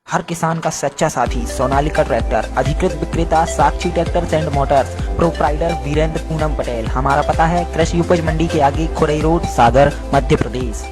हर किसान का सच्चा साथी सोनालिका ट्रैक्टर, अधिकृत विक्रेता Sakshi tractors and motors, proprietor Virendra Poonam Patel. हमारा पता है कृषि उपज मंडी के आगे, खुरई रोड, सागर, मध्य प्रदेश।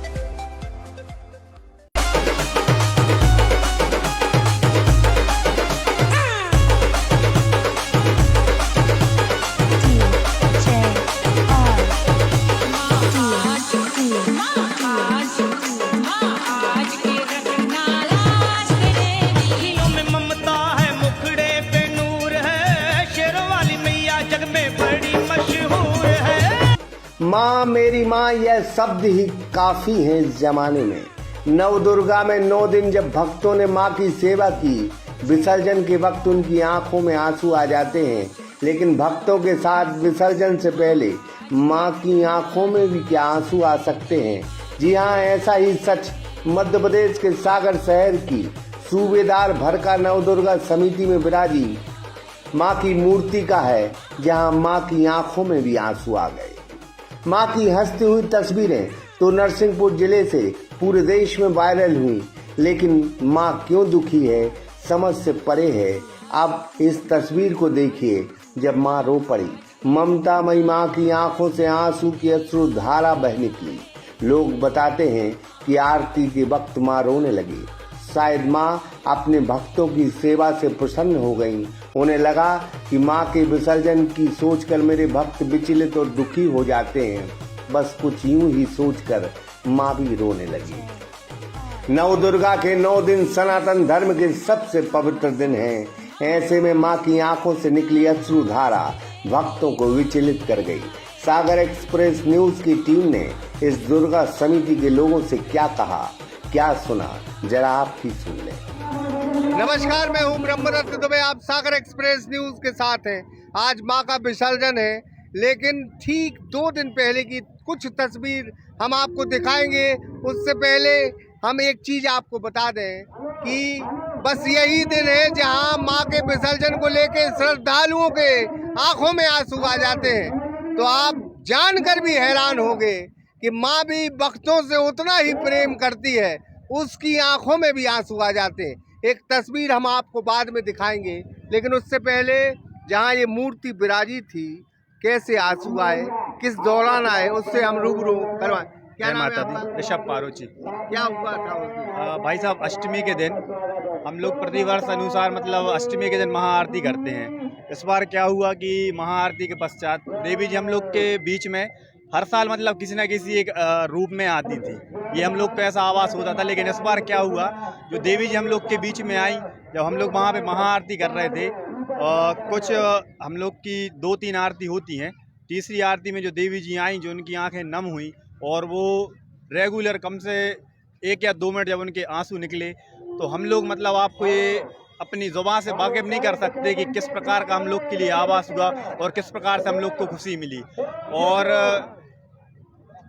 माँ मेरी माँ यह शब्द ही काफी है इस जमाने में। नवदुर्गा में 9 दिन जब भक्तों ने माँ की सेवा की, विसर्जन के वक्त उनकी आंखों में आंसू आ जाते हैं। लेकिन भक्तों के साथ विसर्जन से पहले माँ की आंखों में भी क्या आंसू आ सकते हैं। जी हाँ, ऐसा ही सच मध्य प्रदेश के सागर शहर की सूबेदार भरका नवदुर्गा समिति में विराजी माँ की मूर्ति का है, जहाँ माँ की आंखों में भी आंसू आ गए। मां की हंसती हुई तस्वीरें तो नरसिंहपुर जिले से पूरे देश में वायरल हुई, लेकिन मां क्यों दुखी है, समझ से परे है। अब इस तस्वीर को देखिए जब मां रो पड़ी। ममतामयी मां की आंखों से आंसू की अश्रु धारा बह निकली। लोग बताते हैं कि आरती के वक्त मां रोने लगी। शायद मां अपने भक्तों की सेवा से प्रसन्न हो गईं। उन्हें लगा कि मां के विसर्जन की सोचकर मेरे भक्त विचलित और दुखी हो जाते हैं। बस कुछ यूं ही सोचकर मां भी रोने लगी। नवदुर्गा के 9 दिन सनातन धर्म के सबसे पवित्र दिन हैं। ऐसे में मां की आंखों से निकली अश्रुधारा भक्तों को विचलित कर गई। सागर एक्सप्रेस न्यूज की टीम ने इस दुर्गा समिति के लोगों से क्या कहा, क्या सुना, जरा आप ही सुन लें। नमस्कार, मैं हूँ ब्रह्मदत्त दुबे, आप सागर एक्सप्रेस न्यूज के साथ हैं। आज माँ का विसर्जन है, लेकिन ठीक 2 दिन पहले की कुछ तस्वीर हम आपको दिखाएंगे। उससे पहले हम एक चीज आपको बता दें कि बस यही दिन है जहाँ माँ के विसर्जन को लेकर श्रद्धालुओं के आंखों में आंसू आ जाते हैं। तो आप जानकर भी हैरान होंगे कि माँ भी भक्तों से उतना ही प्रेम करती है, उसकी आंखों में भी आंसू आ जाते हैं। एक तस्वीर हम आपको बाद में दिखाएंगे, लेकिन उससे पहले जहाँ ये मूर्ति विराजी थी, कैसे आंसू आए, किस दौरान आए, उससे हम रूबरू करवाएं। क्या नाम है आपका? ऋषभ पारोची। क्या हुआ था उस दिन? भाई साहब, अष्टमी के दिन हम लोग प्रतिवर्ष अनुसार मतलब अष्टमी के दिन महाआरती करते हैं। इस बार क्या हुआ कि महाआरती के पश्चात देवी जी हम लोग के बीच में हर साल मतलब किसी न किसी एक रूप में आती थी। ये हम लोग को ऐसा आभास होता था, लेकिन इस बार क्या हुआ, जो देवी जी हम लोग के बीच में आई, जब हम लोग वहाँ पे महाआरती कर रहे थे, कुछ हम लोग की 2-3 आरती होती हैं। तीसरी आरती में जो देवी जी आई, जो उनकी आंखें नम हुई और वो रेगुलर कम से 1 या 2 मिनट जब उनके आंसू निकले, तो हम लोग मतलब आपको ये अपनी ज़ुबान से वाकिफ़ नहीं कर सकते कि किस प्रकार का हम लोग के लिए आभास हुआ और किस प्रकार से हम लोग को खुशी मिली। और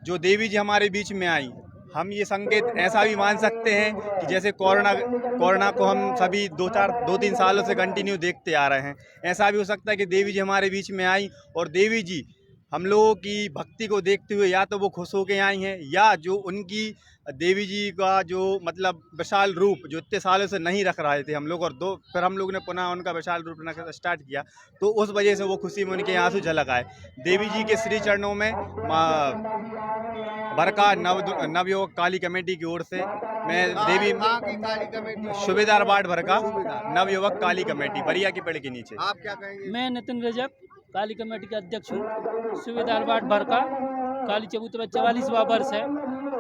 जो देवी जी हमारे बीच में आई, हम ये संकेत ऐसा भी मान सकते हैं कि जैसे कोरोना को हम सभी 2-3 सालों से कंटिन्यू देखते आ रहे हैं, ऐसा भी हो सकता है कि देवी जी हमारे बीच में आई और देवी जी हम लोगों की भक्ति को देखते हुए या तो वो खुश होकर आई हैं, या जो उनकी देवी जी का जो मतलब विशाल रूप जो इतने सालों से नहीं रख रहे थे हम लोग, और फिर हम लोग ने पुनः उनका विशाल रूप रखना स्टार्ट किया, तो उस वजह से वो खुशी में उनके आंसू झलक आए। देवी जी के श्री चरणों में भरका नवयुवक काली कमेटी की ओर से मैं देवी सूबेदार वार्ड भरका नवयुवक काली कमेटी बरिया के पेड़ के नीचे। आप क्या कहेंगे? मैं नितिन रजक काली कमेटी का अध्यक्ष हूँ। सूबेदार वार्ड भरका, काली चबूतरा 44वां वर्ष है।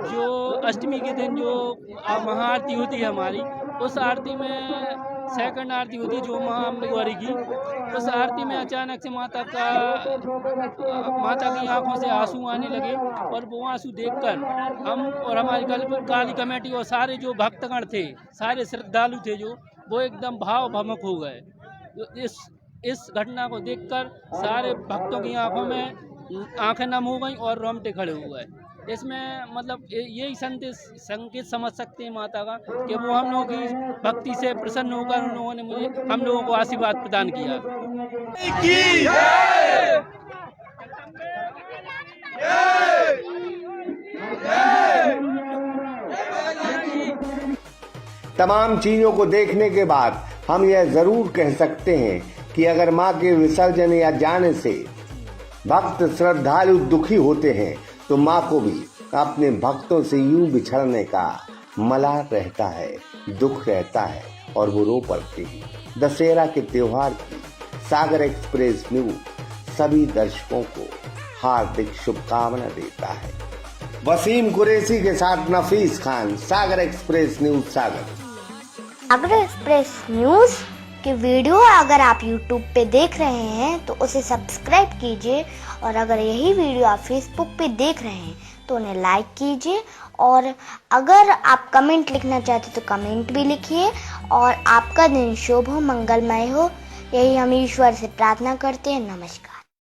जो अष्टमी के दिन जो महाआरती होती है हमारी, उस आरती में सेकंड आरती होती है जो माँ अम्बे गौरी की। उस आरती में अचानक से माता की आंखों से आंसू आने लगे, और वो आंसू देखकर हम और हमारी काली कमेटी और सारे जो भक्तगण थे, सारे श्रद्धालु थे, जो वो एकदम भाव भमक हो गए। तो इस घटना को देखकर सारे भक्तों की आंखों में आंखें नम हो गई और रोंगटे खड़े हो गए। इसमें मतलब यही संकेत समझ सकते हैं माता का कि वो हम लोगों की भक्ति से प्रसन्न होकर उन लोगों ने हम लोगों को आशीर्वाद प्रदान किया। तमाम चीजों को देखने के बाद हम यह जरूर कह सकते हैं कि अगर मां के विसर्जन या जाने से भक्त श्रद्धालु दुखी होते हैं तो मां को भी अपने भक्तों से यूं बिछड़ने का मलाल रहता है, दुख रहता है और वो रो पड़ते हैं। दशहरा के त्योहार की सागर एक्सप्रेस न्यूज सभी दर्शकों को हार्दिक शुभकामना देता है। वसीम कुरैशी के साथ नफीस खान, सागर एक्सप्रेस न्यूज सागर। सागर एक्सप्रेस न्यूज की वीडियो अगर आप YouTube पे देख रहे हैं तो उसे सब्सक्राइब कीजिए, और अगर यही वीडियो आप Facebook पे देख रहे हैं तो उन्हें लाइक कीजिए, और अगर आप कमेंट लिखना चाहते तो कमेंट भी लिखिए। और आपका दिन शुभ हो, मंगलमय हो, यही हम ईश्वर से प्रार्थना करते हैं। नमस्कार।